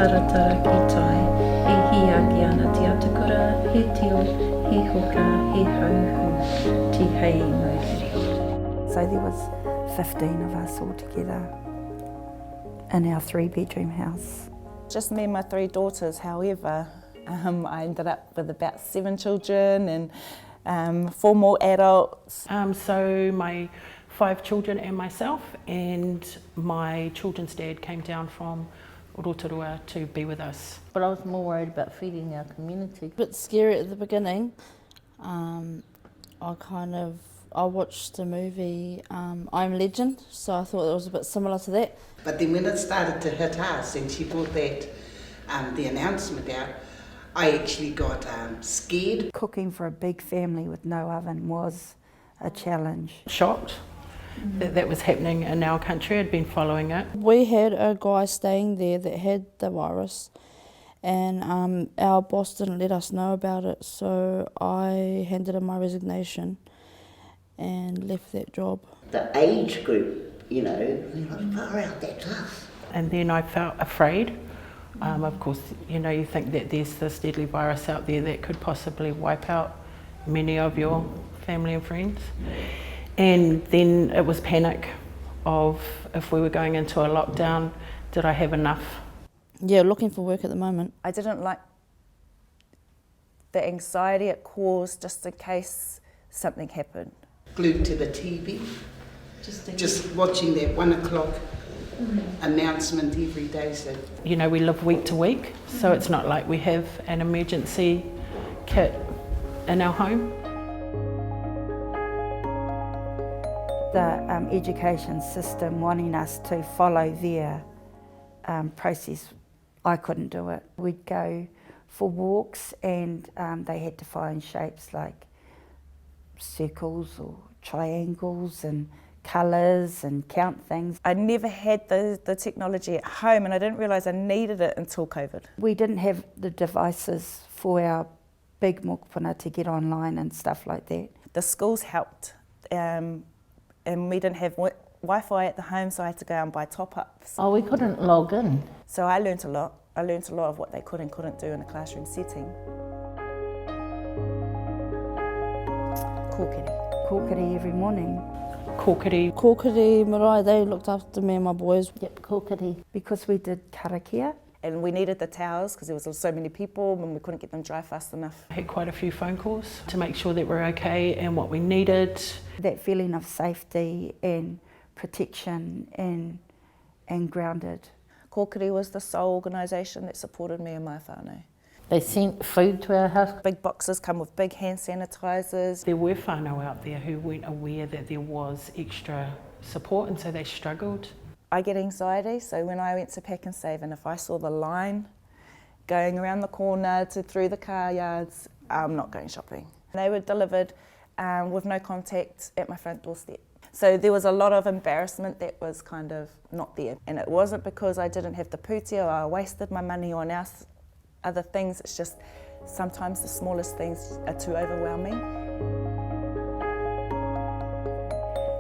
taratara ki tai, he hiaki ana te atakura, he tio, he hoka, he hauhu, te hei mauriri. So there was 15 of us all together in our 3-bedroom house. Just me and my 3 daughters, however, I ended up with about 7 children and 4 more adults. So my 5 children and myself, and my children's dad came down from Rotorua to be with us. But I was more worried about feeding our community. A bit scary at the beginning. I watched the movie I'm Legend, so I thought it was a bit similar to that. But then when it started to hit us and she brought that, the announcement out, I actually got scared. Cooking for a big family with no oven was a challenge. Shocked that that was happening in our country. I'd been following it. We had a guy staying there that had the virus, and our boss didn't let us know about it, so I handed in my resignation and left that job. The age group, you know, they're like, far out, that's us. And then I felt afraid. Of course, you know, you think that there's this deadly virus out there that could possibly wipe out many of your family and friends. And then it was panic of if we were going into a lockdown, did I have enough? Yeah, looking for work at the moment. I didn't like the anxiety it caused just in case something happened. Glued to the TV, just watching that 1 o'clock announcement every day. So, you know, we live week to week, so it's not like we have an emergency kit in our home. The education system wanting us to follow their process, I couldn't do it. We'd go for walks and they had to find shapes like circles or triangles and colours and count things. I never had the technology at home, and I didn't realise I needed it until COVID. We didn't have the devices for our big mokopuna to get online and stuff like that. The schools helped, and we didn't have Wi-Fi at the home, so I had to go and buy top-ups. Oh, we couldn't log in. So I learnt a lot. I learnt a lot of what they could and couldn't do in a classroom setting. Kōkiri. Kōkiri every morning. Kōkiri. Kōkiri, Marae, they looked after me and my boys. Yep, Kōkiri. Because we did karakia. And we needed the towels because there was so many people and we couldn't get them dry fast enough. I had quite a few phone calls to make sure that we're okay and what we needed. That feeling of safety and protection and grounded. Kōkiri was the sole organisation that supported me and my whānau. They sent food to our house. Big boxes come with big hand sanitisers. There were whānau out there who weren't aware that there was extra support, and so they struggled. I get anxiety, so when I went to Pack and Save, and if I saw the line going around the corner through the car yards, I'm not going shopping. They were delivered with no contact at my front doorstep. So there was a lot of embarrassment that was kind of not there. And it wasn't because I didn't have the puti or I wasted my money on other things, it's just sometimes the smallest things are too overwhelming.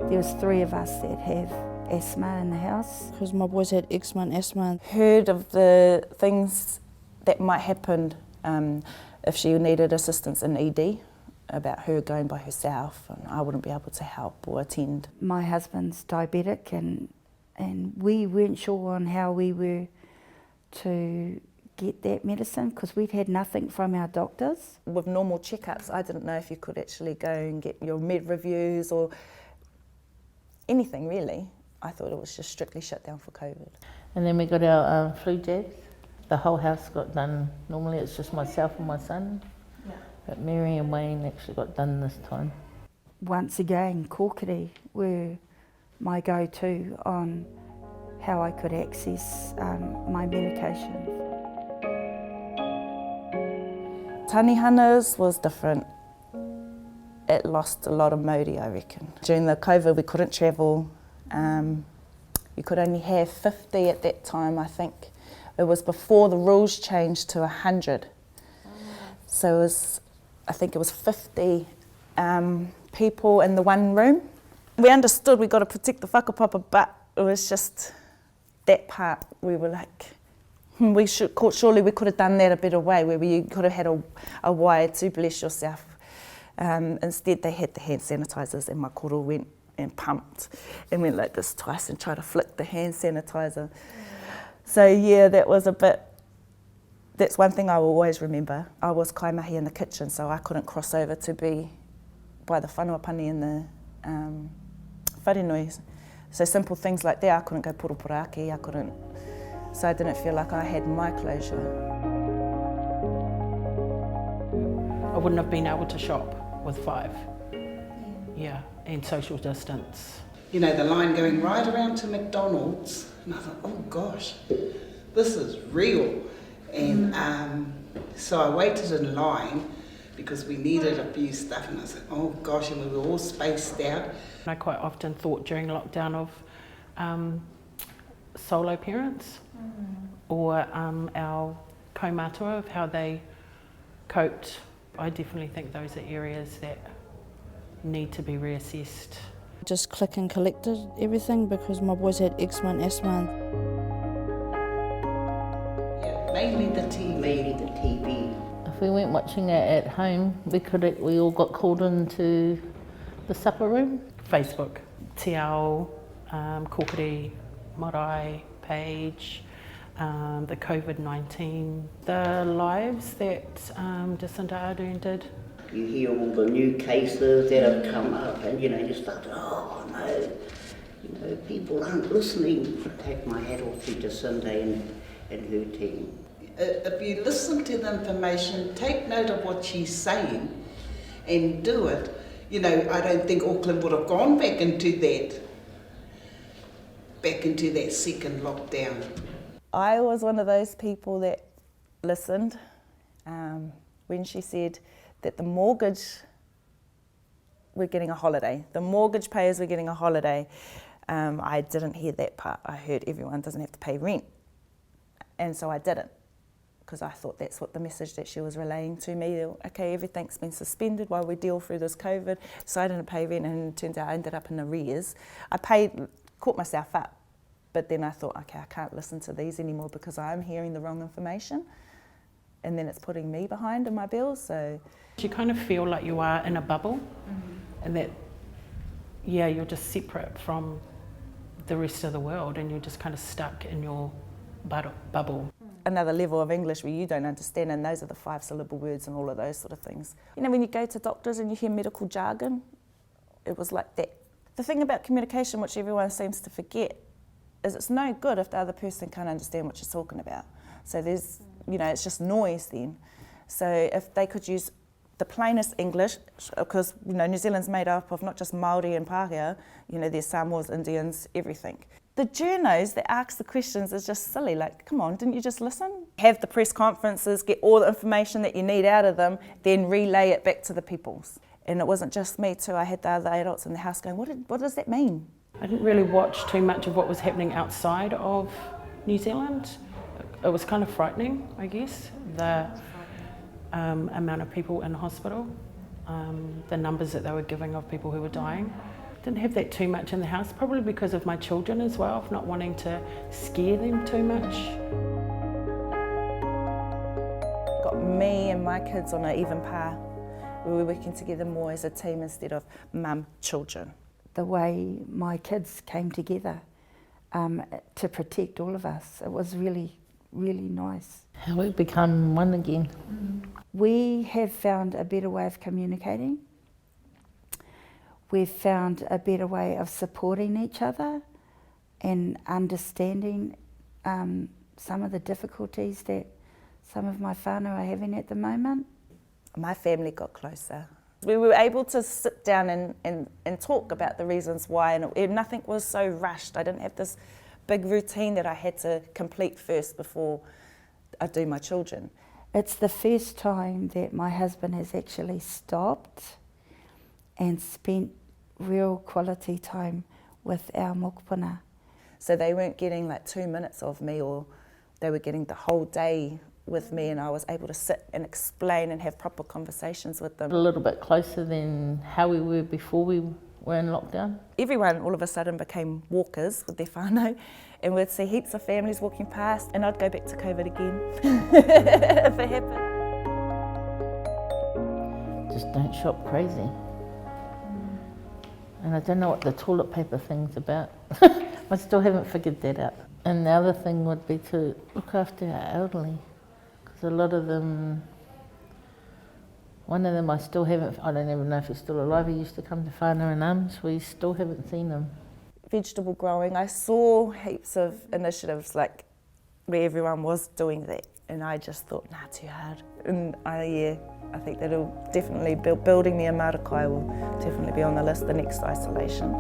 There was 3 of us that have asthma in the house. Because my boys had eczema and asthma. Heard of the things that might happen if she needed assistance in ED, about her going by herself and I wouldn't be able to help or attend. My husband's diabetic and we weren't sure on how we were to get that medicine because we'd had nothing from our doctors. With normal checkups, I didn't know if you could actually go and get your med reviews or anything really. I thought it was just strictly shut down for COVID. And then we got our flu jabs. The whole house got done. Normally it's just myself and my son. Yeah. But Mary and Wayne actually got done this time. Once again, Kōkiri were my go-to on how I could access my medication. Tanihanas was different. It lost a lot of mauri, I reckon. During the COVID, we couldn't travel. You could only have 50 at that time, I think. It was before the rules changed to 100. So it was, I think it was 50 people in the one room. We understood we got to protect the whakapapa, but it was just that part we were like, Surely we could have done that a better way, where you could have had a wire to bless yourself. Instead, they had the hand sanitizers, and my koro went and pumped and went like this twice and tried to flick the hand sanitizer. So yeah, that's one thing I will always remember. I was kaimahi in the kitchen, so I couldn't cross over to be by the whanuapani and the wharenui. So simple things like that, I couldn't go poroporaki, so I didn't feel like I had my closure. I wouldn't have been able to shop with 5. Yeah, and social distance. You know, the line going right around to McDonald's, and I thought, oh gosh, this is real. And so I waited in line because we needed a few stuff, and I said, oh gosh, and we were all spaced out. I quite often thought during lockdown of solo parents or our kaumātua, of how they coped. I definitely think those are areas that need to be reassessed. Just click and collected everything because my boys had eczema and asthma. Yeah, mainly the TV. Mainly the TV. If we weren't watching it at home, we all got called into the supper room. Facebook, Te Ao, Kōkiri, Marae page, the COVID-19, the lives that Jacinda Ardern did. You hear all the new cases that have come up, and you start, oh no, people aren't listening. I take my hat off to Jacinda and her team. If you listen to the information, take note of what she's saying and do it. I don't think Auckland would have gone back into that second lockdown. I was one of those people that listened when she said that the mortgage, we're getting a holiday. The mortgage payers were getting a holiday. I didn't hear that part. I heard everyone doesn't have to pay rent. And so I didn't, because I thought that's what the message that she was relaying to me. Okay, everything's been suspended while we deal through this COVID. So I didn't pay rent, and it turns out I ended up in arrears. Caught myself up. But then I thought, okay, I can't listen to these anymore because I'm hearing the wrong information. And then it's putting me behind in my bills, so. You kind of feel like you are in a bubble, and that, you're just separate from the rest of the world, and you're just kind of stuck in your bubble. Another level of English where you don't understand, and those are the 5-syllable words and all of those sort of things. When you go to doctors and you hear medical jargon, it was like that. The thing about communication, which everyone seems to forget, is it's no good if the other person can't understand what you're talking about. So there's, it's just noise then. So if they could use the plainest English, because, New Zealand's made up of not just Māori and Pākehā, there's Samoas, Indians, everything. The journos that ask the questions is just silly. Like, come on, didn't you just listen? Have the press conferences, get all the information that you need out of them, then relay it back to the peoples. And it wasn't just me too, I had the other adults in the house going, what does that mean? I didn't really watch too much of what was happening outside of New Zealand. It was kind of frightening, I guess, the amount of people in hospital, the numbers that they were giving of people who were dying. Didn't have that too much in the house, probably because of my children as well, of not wanting to scare them too much. Got me and my kids on an even par. We were working together more as a team instead of mum, children. The way my kids came together to protect all of us, it was really, really nice. How we've become one again. We have found a better way of communicating. We've found a better way of supporting each other and understanding some of the difficulties that some of my whānau are having at the moment. My family got closer. We were able to sit down and talk about the reasons why, and nothing was so rushed. I didn't have this big routine that I had to complete first before I do my children. It's the first time that my husband has actually stopped and spent real quality time with our mokopuna. So they weren't getting like 2 minutes of me, or they were getting the whole day with me, and I was able to sit and explain and have proper conversations with them. A little bit closer than how we were before we were in lockdown. Everyone all of a sudden became walkers with their whānau, and we'd see heaps of families walking past, and I'd go back to COVID again if it happened. Just don't shop crazy. And I don't know what the toilet paper thing's about. I still haven't figured that out. And the other thing would be to look after our elderly, because a lot of them, one of them I still haven't, I don't even know if he's still alive, he used to come to whānau and arms, we still haven't seen him. Vegetable growing, I saw heaps of initiatives like where everyone was doing that, and I just thought, nah, too hard. And I think that'll definitely building me a marakai will definitely be on the list, the next isolation.